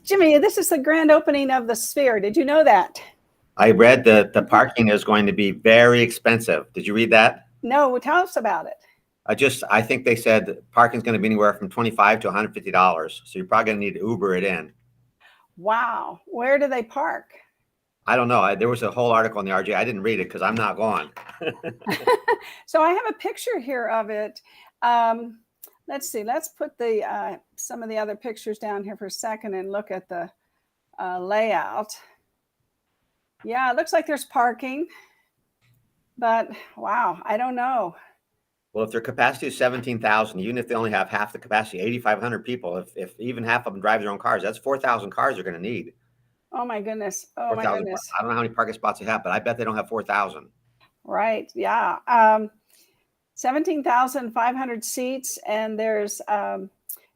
Jimmy, this is the grand opening of the Sphere. Did you know that? I read that the parking is going to be very expensive. Did you read that? No, tell us about it. I think they said parking is going to be anywhere from $25 to $150. So you're probably going to need to Uber it in. Wow. Where do they park? I don't know. There was a whole article in the RJ. I didn't read it because I'm not going. So I have a picture here of it. Let's see. Let's put the some of the other pictures down here for a second and look at the layout. Yeah, it looks like there's parking, but wow, I don't know. Well, if their capacity is 17,000, even if they only have half the capacity, 8,500 people, if even half of them drive their own cars, that's 4,000 cars they're going to need. Oh my goodness. Oh my goodness. I don't know how many parking spots they have, but I bet they don't have 4,000. Right. Yeah. 17,500 seats, and there's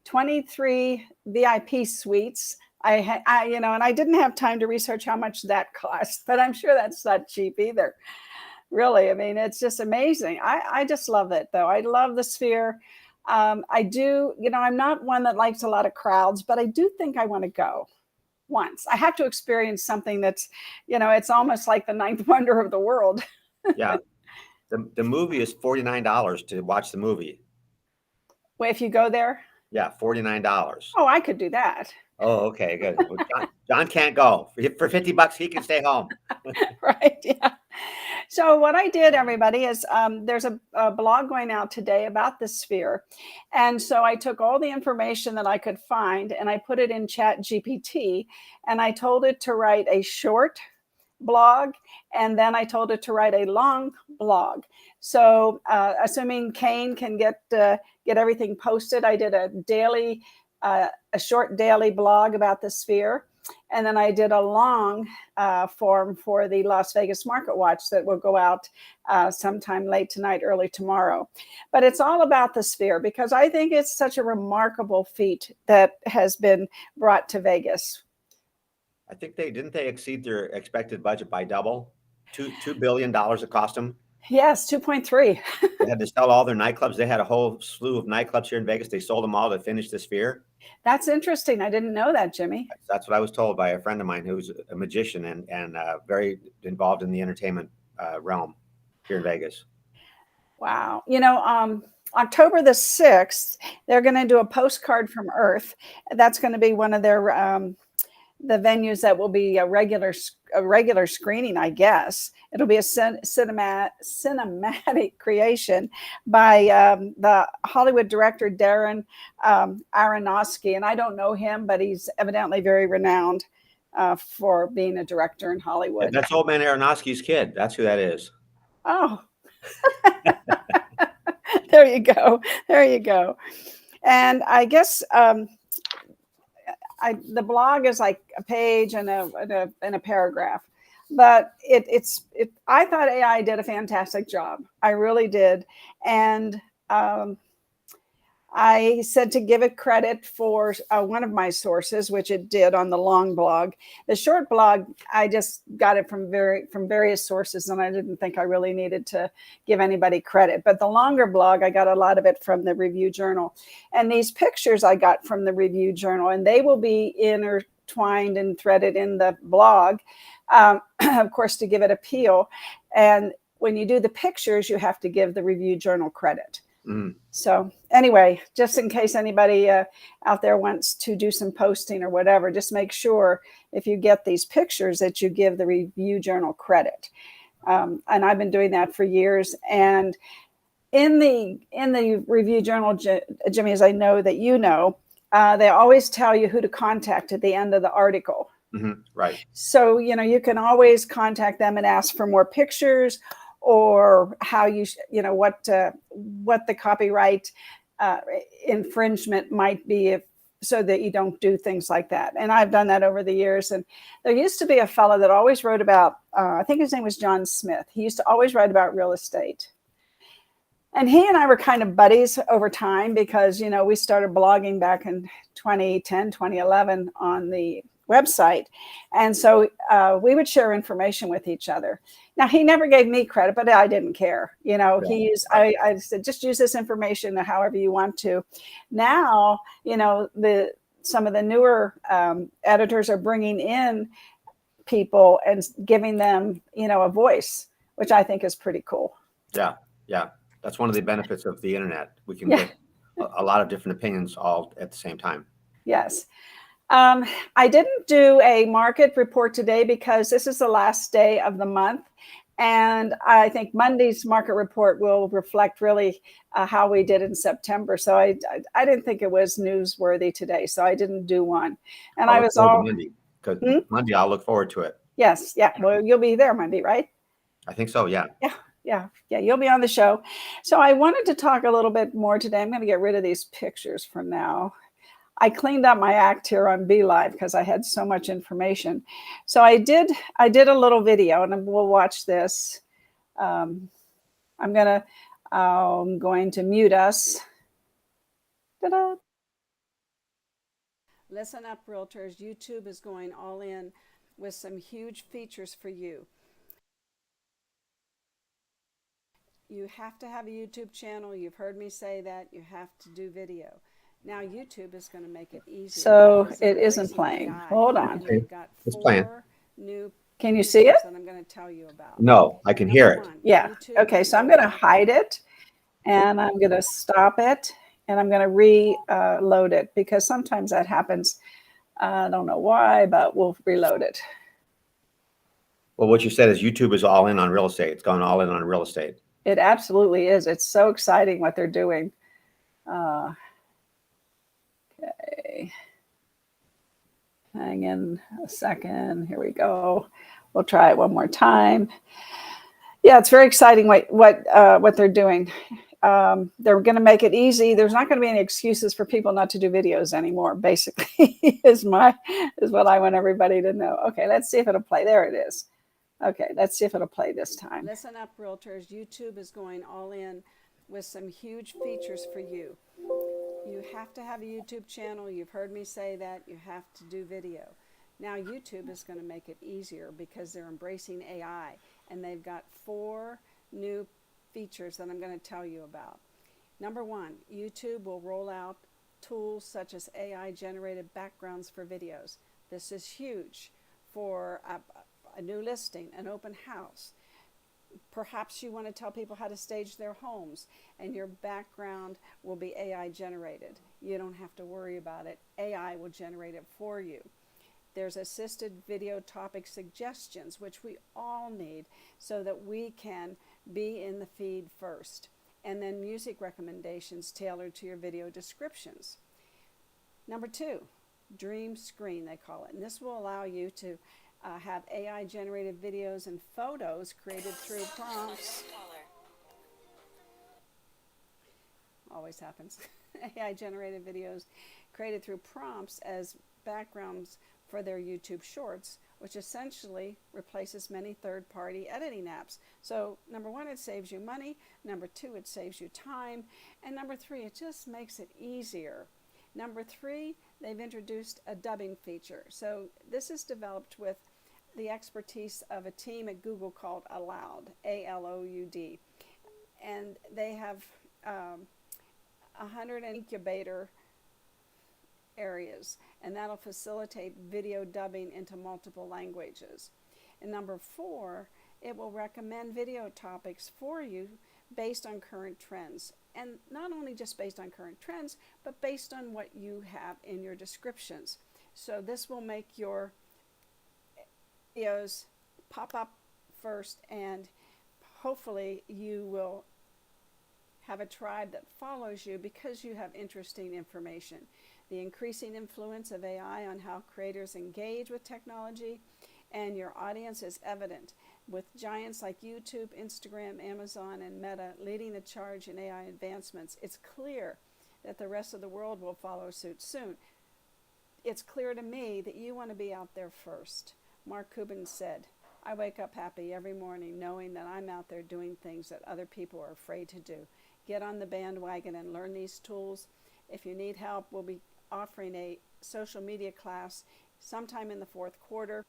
23 VIP suites. And I didn't have time to research how much that cost, but I'm sure that's not cheap either. Really, I mean, it's just amazing. I just love it, though. I love the Sphere. I do, I'm not one that likes a lot of crowds, but I do think I want to go once. I have to experience something that's, it's almost like the ninth wonder of the world. Yeah. The movie is $49 to watch the movie. Well, if you go there? Yeah, $49. Oh, I could do that. Oh, okay, good. Well, John can't go. For $50, he can stay home. Right, yeah. So what I did, everybody, is there's a blog going out today about the Sphere. And so I took all the information that I could find and I put it in ChatGPT, and I told it to write a short blog, and then I told it to write a long blog. So assuming Kane can get everything posted, I did a short daily blog about the Sphere. And then I did a long form for the Las Vegas Market Watch that will go out sometime late tonight, early tomorrow. But it's all about the Sphere because I think it's such a remarkable feat that has been brought to Vegas. I think didn't they exceed their expected budget by double? $2 billion it cost them. Yes, 2.3. They had to sell all their nightclubs. They had a whole slew of nightclubs here in Vegas. They sold them all to finish the Sphere. That's interesting. I didn't know that, Jimmy. That's what I was told by a friend of mine who's a magician and very involved in the entertainment realm here in Vegas. Wow. October the 6th, they're going to do a postcard from Earth. That's going to be one of their the venues that will be a regular screening, I guess. It'll be a cinematic creation by the Hollywood director Darren Aronofsky, and I don't know him, but he's evidently very renowned for being a director in Hollywood. Yeah, that's old man Aronofsky's kid. That's who that is. Oh, there you go. There you go. And I guess the blog is like a page and a paragraph, but I thought AI did a fantastic job. I really did. And I said to give it credit for one of my sources, which it did on the long blog. The short blog, I just got it from various sources, and I didn't think I really needed to give anybody credit. But the longer blog, I got a lot of it from the Review Journal. And these pictures I got from the Review Journal, and they will be intertwined and threaded in the blog, of course, to give it appeal. And when you do the pictures, you have to give the Review Journal credit. So anyway, just in case anybody out there wants to do some posting or whatever, just make sure if you get these pictures that you give the Review Journal credit. And I've been doing that for years. And in the Review Journal, Jimmy, as I know that you know, they always tell you who to contact at the end of the article. Mm-hmm. Right. So, you can always contact them and ask for more pictures, or how what the copyright infringement might be, so that you don't do things like that. And I've done that over the years. And there used to be a fellow that always wrote about, I think his name was John Smith. He used to always write about real estate. And he and I were kind of buddies over time because, we started blogging back in 2010, 2011 on the website. And so we would share information with each other. Now, he never gave me credit, but I didn't care. I said, just use this information however you want to. Now, the some of the newer editors are bringing in people and giving them, a voice, which I think is pretty cool. Yeah, yeah. That's one of the benefits of the internet. We can Yeah. get a lot of different opinions all at the same time. Yes. I didn't do a market report today because this is the last day of the month. And I think Monday's market report will reflect really how we did in September. So I didn't think it was newsworthy today. So I didn't do one. And I was all Monday, because Monday I'll look forward to it. Yes. Yeah. Well, you'll be there Monday, right? I think so. Yeah. Yeah. You'll be on the show. So I wanted to talk a little bit more today. I'm going to get rid of these pictures for now. I cleaned up my act here on BeLive because I had so much information. So I did a little video, and we'll watch this. I'm going to mute us. Ta-da. Listen up, realtors. YouTube is going all in with some huge features for you. You have to have a YouTube channel. You've heard me say that. You have to do video. Now YouTube is going to make it easy. So it isn't playing. Hold on. Okay. It's playing. Can you see it? That I'm going to tell you about. No, I can hear it. Yeah. Okay. So I'm going to hide it, and I'm going to stop it, and I'm going to reload it because sometimes that happens. I don't know why, but we'll reload it. Well, what you said is YouTube is all in on real estate. It's gone all in on real estate. It absolutely is. It's so exciting what they're doing. Okay. Hang in a second. Here we go. We'll try it one more time. Yeah, it's very exciting what they're doing. They're going to make it easy. There's not going to be any excuses for people not to do videos anymore, basically, is what I want everybody to know. Okay, let's see if it'll play. There it is. Okay, let's see if it'll play this time. Listen up, realtors. YouTube is going all in with some huge features for you. You have to have a YouTube channel. You've heard me say that. You have to do video. Now YouTube is going to make it easier because they're embracing AI, and they've got 4 new features that I'm going to tell you about. Number 1, YouTube will roll out tools such as AI generated backgrounds for videos. This is huge for a new listing, an open house. Perhaps you want to tell people how to stage their homes, and your background will be AI generated. You don't have to worry about it. AI will generate it for you. There's assisted video topic suggestions, which we all need so that we can be in the feed first. And then music recommendations tailored to your video descriptions. Number 2, Dream Screen, they call it. And this will allow you to have AI generated videos and photos created through prompts. Always happens. AI generated videos created through prompts as backgrounds for their YouTube shorts, which essentially replaces many third-party editing apps. So number 1, it saves you money. Number 2, it saves you time. And number 3, it just makes it easier. Number 3, they've introduced a dubbing feature. So this is developed with the expertise of a team at Google called Aloud, A-L-O-U-D. And they have 100 incubator areas, and that'll facilitate video dubbing into multiple languages. And number 4, it will recommend video topics for you based on current trends. And not only just based on current trends, but based on what you have in your descriptions. So this will make your videos pop up first, and hopefully you will have a tribe that follows you because you have interesting information. The increasing influence of AI on how creators engage with technology and your audience is evident, with giants like YouTube, Instagram, Amazon, and Meta leading the charge in AI advancements. It's clear that the rest of the world will follow suit soon. It's clear to me that you want to be out there first. Mark Cuban said, "I wake up happy every morning knowing that I'm out there doing things that other people are afraid to do." Get on the bandwagon and learn these tools. If you need help, we'll be offering a social media class sometime in the 4th quarter.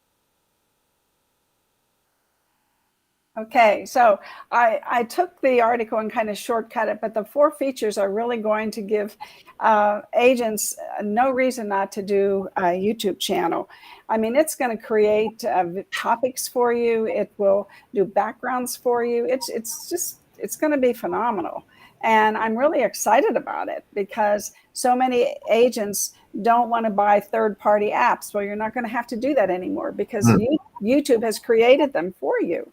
Okay, so I took the article and kind of shortcut it, but the 4 features are really going to give agents no reason not to do a YouTube channel. I mean, it's going to create topics for you. It will do backgrounds for you. It's going to be phenomenal. And I'm really excited about it because so many agents don't want to buy third-party apps. Well, you're not going to have to do that anymore because YouTube has created them for you.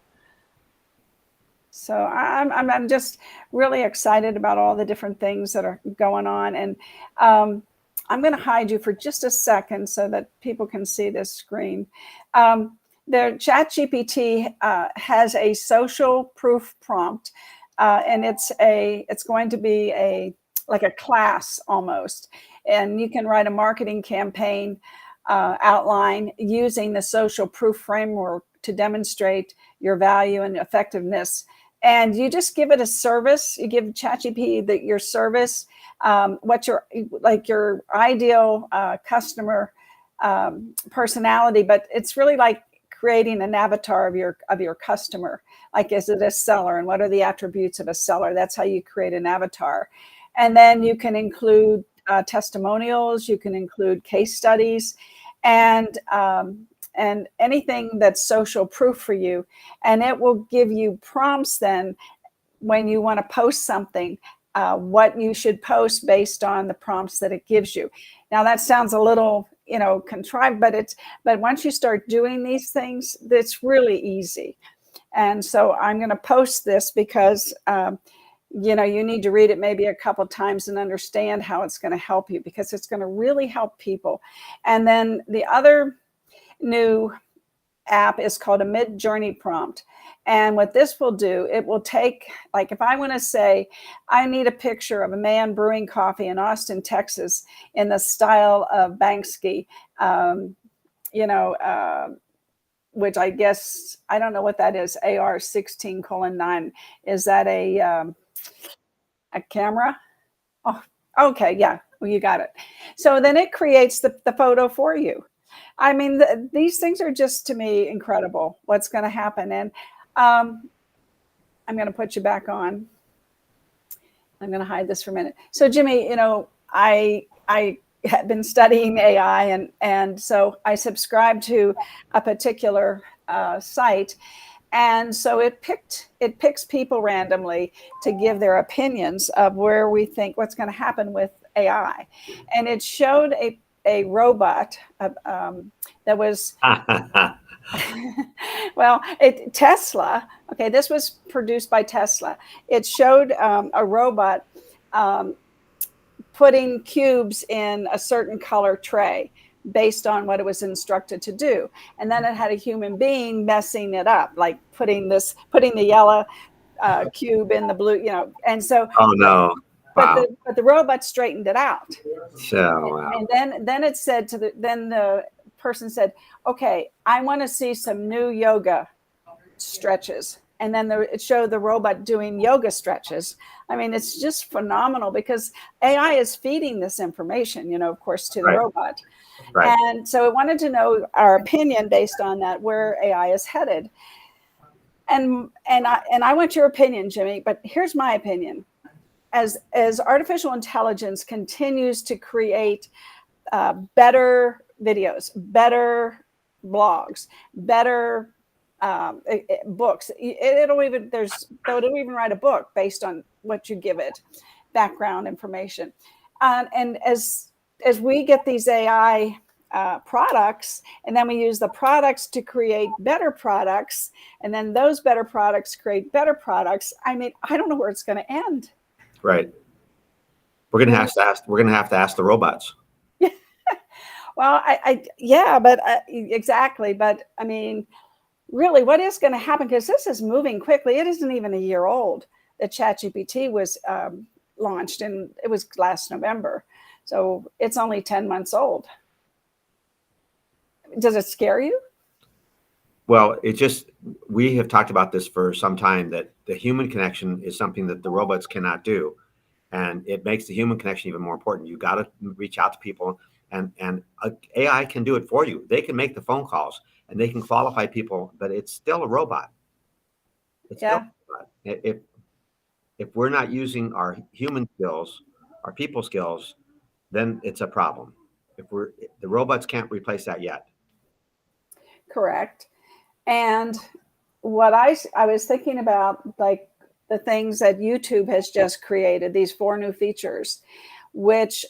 So I'm just really excited about all the different things that are going on. And I'm going to hide you for just a second so that people can see this screen. The ChatGPT has a social proof prompt, and it's going to be like a class almost. And you can write a marketing campaign outline using the social proof framework to demonstrate your value and effectiveness. And you just give it a service. You give ChatGPT your service, what your ideal customer personality, but it's really like creating an avatar of your customer. Like, is it a seller, and what are the attributes of a seller? That's how you create an avatar. And then you can include testimonials. You can include case studies, and anything that's social proof for you. And it will give you prompts then when you want to post something, what you should post based on the prompts that it gives you. Now that sounds a little, contrived, but once you start doing these things, it's really easy. And so I'm going to post this because, you need to read it maybe a couple times and understand how it's going to help you, because it's going to really help people. And then the other new app is called a mid-journey prompt. And what this will do, it will take, like if I want to say, I need a picture of a man brewing coffee in Austin, Texas, in the style of Banksy, which I guess, I don't know what that is, AR16:9. Is that a camera? Oh, okay, yeah, well, you got it. So then it creates the photo for you. I mean, these things are just, to me, incredible, what's going to happen. And I'm going to put you back on. I'm going to hide this for a minute. So, Jimmy, I have been studying AI, and so I subscribed to a particular site. And so it picks people randomly to give their opinions of where we think what's going to happen with AI. And it showed a robot that was well, Tesla. Okay, this was produced by Tesla. It showed a robot putting cubes in a certain color tray based on what it was instructed to do. And then it had a human being messing it up, like putting the yellow cube in the blue, and so. Oh no. Wow. But the robot straightened it out. So, wow. And then it said then the person said, okay, I want to see some new yoga stretches. And then it showed the robot doing yoga stretches. I mean, it's just phenomenal because AI is feeding this information, of course, to the robot. Right. And so it wanted to know our opinion based on that, where AI is headed. And I want your opinion, Jimmy, but here's my opinion. As artificial intelligence continues to create better videos, better blogs, better books, it'll even write a book based on what you give it, background information. And as we get these AI products, and then we use the products to create better products, and then those better products create better products. I mean, I don't know where it's going to end. Right. We're going to have to ask the robots. Well, exactly. But I mean, really, what is going to happen? Because this is moving quickly. It isn't even a year old that ChatGPT was launched, and it was last November. So it's only 10 months old. Does it scare you? Well, we have talked about this for some time, that the human connection is something that the robots cannot do. And it makes the human connection even more important. You got to reach out to people, and AI can do it for you. They can make the phone calls and they can qualify people, but it's still a robot. It's still Yeah. a robot. If we're not using our human skills, our people skills, then it's a problem. The robots can't replace that yet. Correct. And what I was thinking about, like the things that YouTube has just created, these 4 new features, which,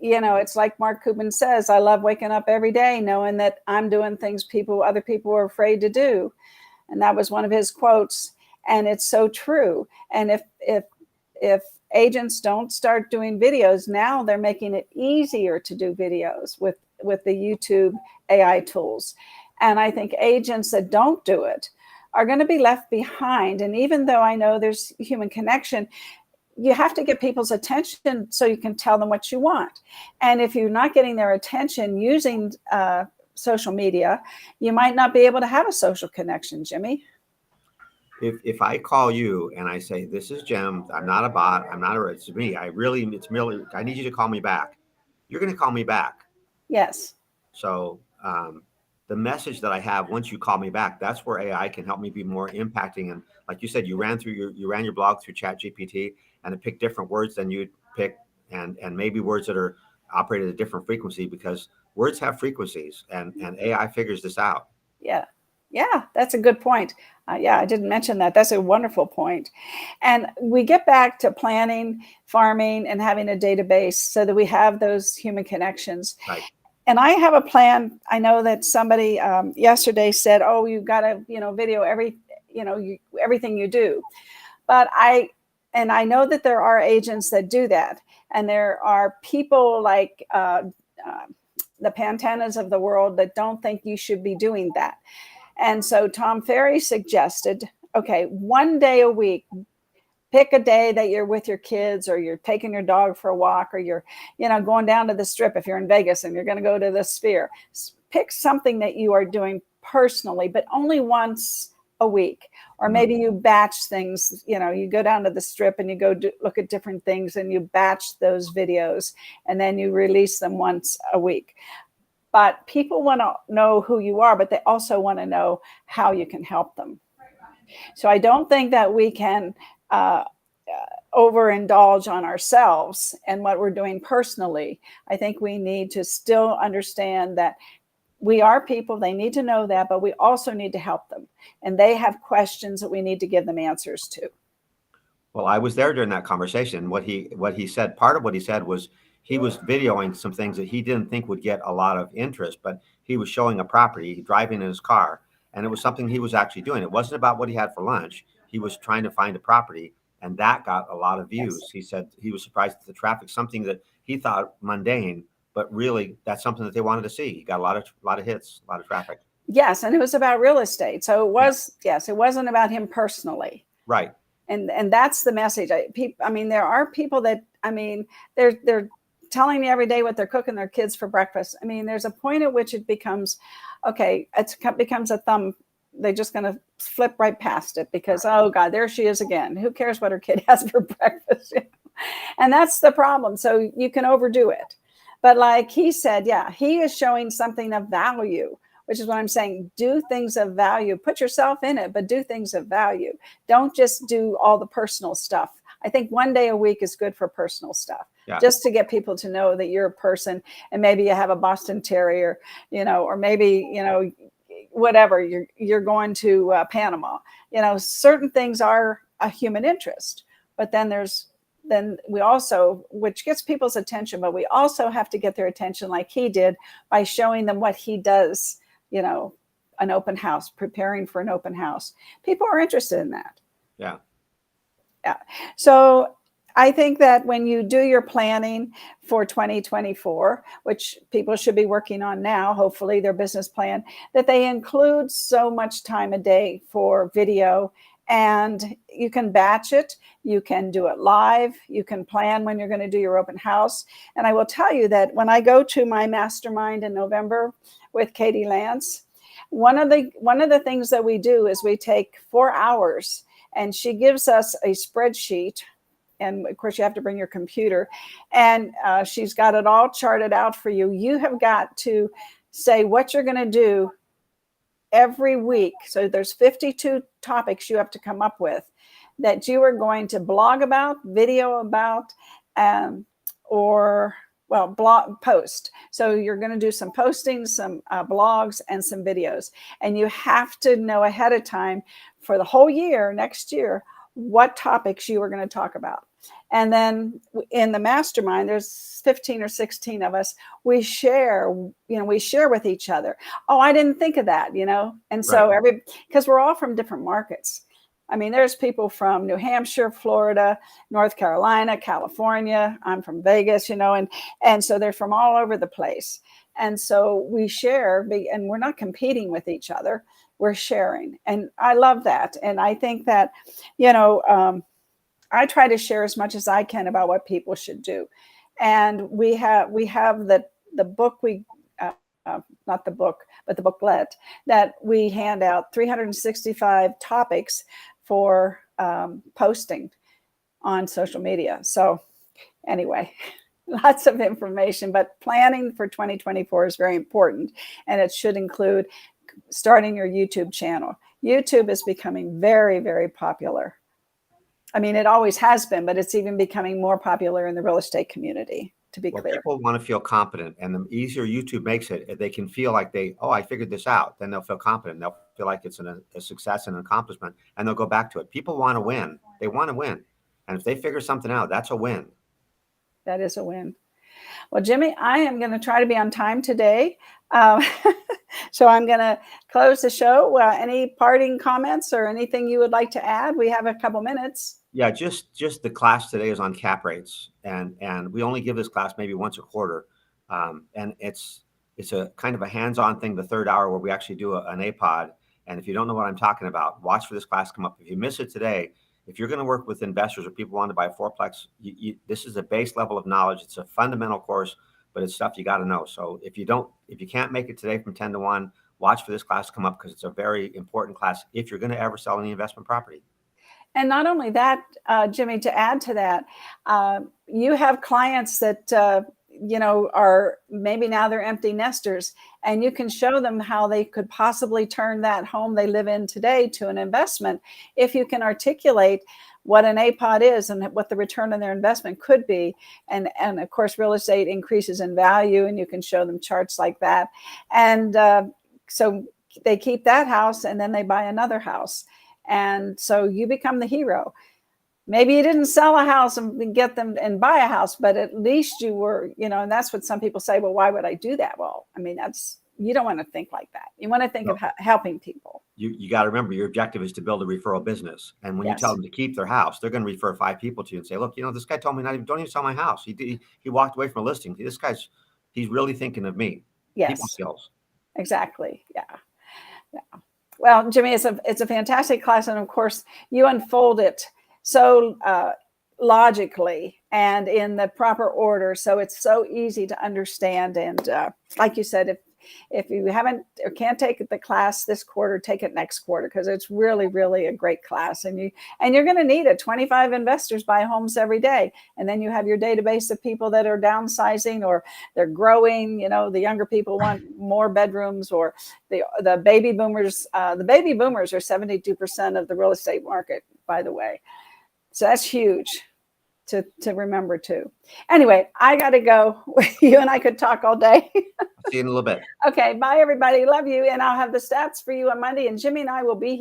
it's like Mark Cuban says, I love waking up every day knowing that I'm doing things other people are afraid to do. And that was one of his quotes. And it's so true. And if agents don't start doing videos now, they're making it easier to do videos with the YouTube AI tools. And I think agents that don't do it are going to be left behind. And even though I know there's human connection, you have to get people's attention so you can tell them what you want. And if you're not getting their attention using social media, you might not be able to have a social connection, Jimmy. If I call you and I say, this is Jim, I'm not a bot, it's me. I need you to call me back. You're going to call me back. Yes. So the message that I have once you call me back, that's where AI can help me be more impacting. And like you said, you ran your blog through ChatGPT, and it picked different words than you'd pick, and maybe words that are operated at a different frequency, because words have frequencies, and AI figures this out. Yeah. Yeah, that's a good point. Yeah, I didn't mention that. That's a wonderful point. And we get back to planning, farming, and having a database so that we have those human connections. Right. And I have a plan. I know that somebody yesterday said, "Oh, you've got to, video everything you do." But I know that there are agents that do that, and there are people like the Pantanas of the world that don't think you should be doing that. And so Tom Ferry suggested, okay, 1 day a week, pick a day that you're with your kids, or you're taking your dog for a walk, or you're, going down to the Strip if you're in Vegas and you're going to go to the Sphere. Pick something that you are doing personally, but only once a week. Or maybe you batch things, you go down to the Strip and you go look at different things, and you batch those videos, and then you release them once a week. But people want to know who you are, but they also want to know how you can help them. So I don't think that we can overindulge on ourselves and what we're doing personally. I think we need to still understand that we are people. They need to know that, but we also need to help them. And they have questions that we need to give them answers to. Well, I was there during that conversation. What he said, part of what he said was, he was videoing some things that he didn't think would get a lot of interest, but he was showing a property, driving in his car, and it was something he was actually doing. It wasn't about what he had for lunch. He was trying to find a property, and that got a lot of views. Yes. He said he was surprised at the traffic, something that he thought mundane, but really that's something that they wanted to see. He got a lot of hits, a lot of traffic. Yes, and it was about real estate. So it was, yes, it wasn't about him personally. Right. And that's the message. I mean, there are people that, they're telling you every day what they're cooking their kids for breakfast. I mean, there's a point at which it becomes, okay, it becomes a thumb. They're just going to flip right past it because, oh God, there she is again. Who cares what her kid has for breakfast? And that's the problem. So you can overdo it. But like he said, yeah, he is showing something of value, which is what I'm saying. Do things of value. Put yourself in it, but do things of value. Don't just do all the personal stuff. I think 1 day a week is good for personal stuff. Yeah. Just to get people to know that you're a person, and maybe you have a Boston Terrier, or maybe, whatever, you're going to Panama. Certain things are a human interest, but then we also, which gets people's attention, but we also have to get their attention like he did by showing them what he does, an open house, preparing for an open house. People are interested in that. Yeah. Yeah. So I think that when you do your planning for 2024, which people should be working on now, hopefully their business plan, that they include so much time a day for video, and you can batch it. You can do it live. You can plan when you're going to do your open house. And I will tell you that when I go to my mastermind in November with Katie Lance, one of the things that we do is we take 4 hours, and she gives us a spreadsheet. And of course, you have to bring your computer, and she's got it all charted out for you. You have got to say what you're going to do every week. So there's 52 topics you have to come up with that you are going to blog about, video about, or well, blog post. So you're going to do some posting, some blogs, and some videos. And you have to know ahead of time for the whole year, next year, what topics you are going to talk about. And then in the mastermind, there's 15 or 16 of us. We share, we share with each other. Oh, I didn't think of that, And so because we're all from different markets. I mean, there's people from New Hampshire, Florida, North Carolina, California. I'm from Vegas, and so they're from all over the place. And so we share, and we're not competing with each other. We're sharing. And I love that. And I think that, I try to share as much as I can about what people should do. And we have the book not the book, but the booklet that we hand out, 365 topics for posting on social media. So anyway, lots of information, but planning for 2024 is very important. And it should include starting your YouTube channel. YouTube is becoming very, very popular. I mean, it always has been, but it's even becoming more popular in the real estate community, to be clear. People want to feel competent, and the easier YouTube makes it, if they can feel like I figured this out, then they'll feel confident. They'll feel like it's a success and an accomplishment, and they'll go back to it. People want to win. They want to win. And if they figure something out, that's a win. That is a win. Well, Jimmy, I am going to try to be on time today. So I'm going to close the show. Any parting comments or anything you would like to add? We have a couple minutes. Yeah, just the class today is on cap rates, and we only give this class maybe once a quarter, and it's a kind of a hands-on thing. The third hour where we actually do an APOD, and if you don't know what I'm talking about, watch for this class come up. If you miss it today, if you're going to work with investors or people want to buy a fourplex, this is a base level of knowledge. It's a fundamental course, but it's stuff you got to know. So if you can't make it today from 10 to 1, watch for this class to come up, because it's a very important class if you're going to ever sell any investment property. And not only that, Jimmy, to add to that, you have clients that, are maybe now they're empty nesters, and you can show them how they could possibly turn that home they live in today to an investment if you can articulate what an APOD is and what the return on their investment could be. And of course, real estate increases in value, and you can show them charts like that. And so they keep that house and then they buy another house. And so you become the hero. Maybe you didn't sell a house and get them and buy a house, but at least you were, and that's what some people say, well, why would I do that? Well, I mean, you don't want to think like that. You want to think of helping people. You got to remember, your objective is to build a referral business. And when you tell them to keep their house, they're going to refer 5 people to you and say, look, this guy told me don't even sell my house. He walked away from a listing. He's really thinking of me. Yes. People skills. Exactly. Yeah. Well, Jimmy, it's a fantastic class. And of course, you unfold it so logically and in the proper order. So it's so easy to understand. And like you said, if you haven't or can't take the class this quarter, take it next quarter, because it's really, really a great class. And you're going to need it. 25 investors buy homes every day. And then you have your database of people that are downsizing or they're growing. The younger people want more bedrooms, or the baby boomers. The baby boomers are 72% of the real estate market, by the way. So that's huge to remember too. Anyway, I got to go. You and I could talk all day. See you in a little bit. Okay. Bye, everybody. Love you. And I'll have the stats for you on Monday, and Jimmy and I will be here.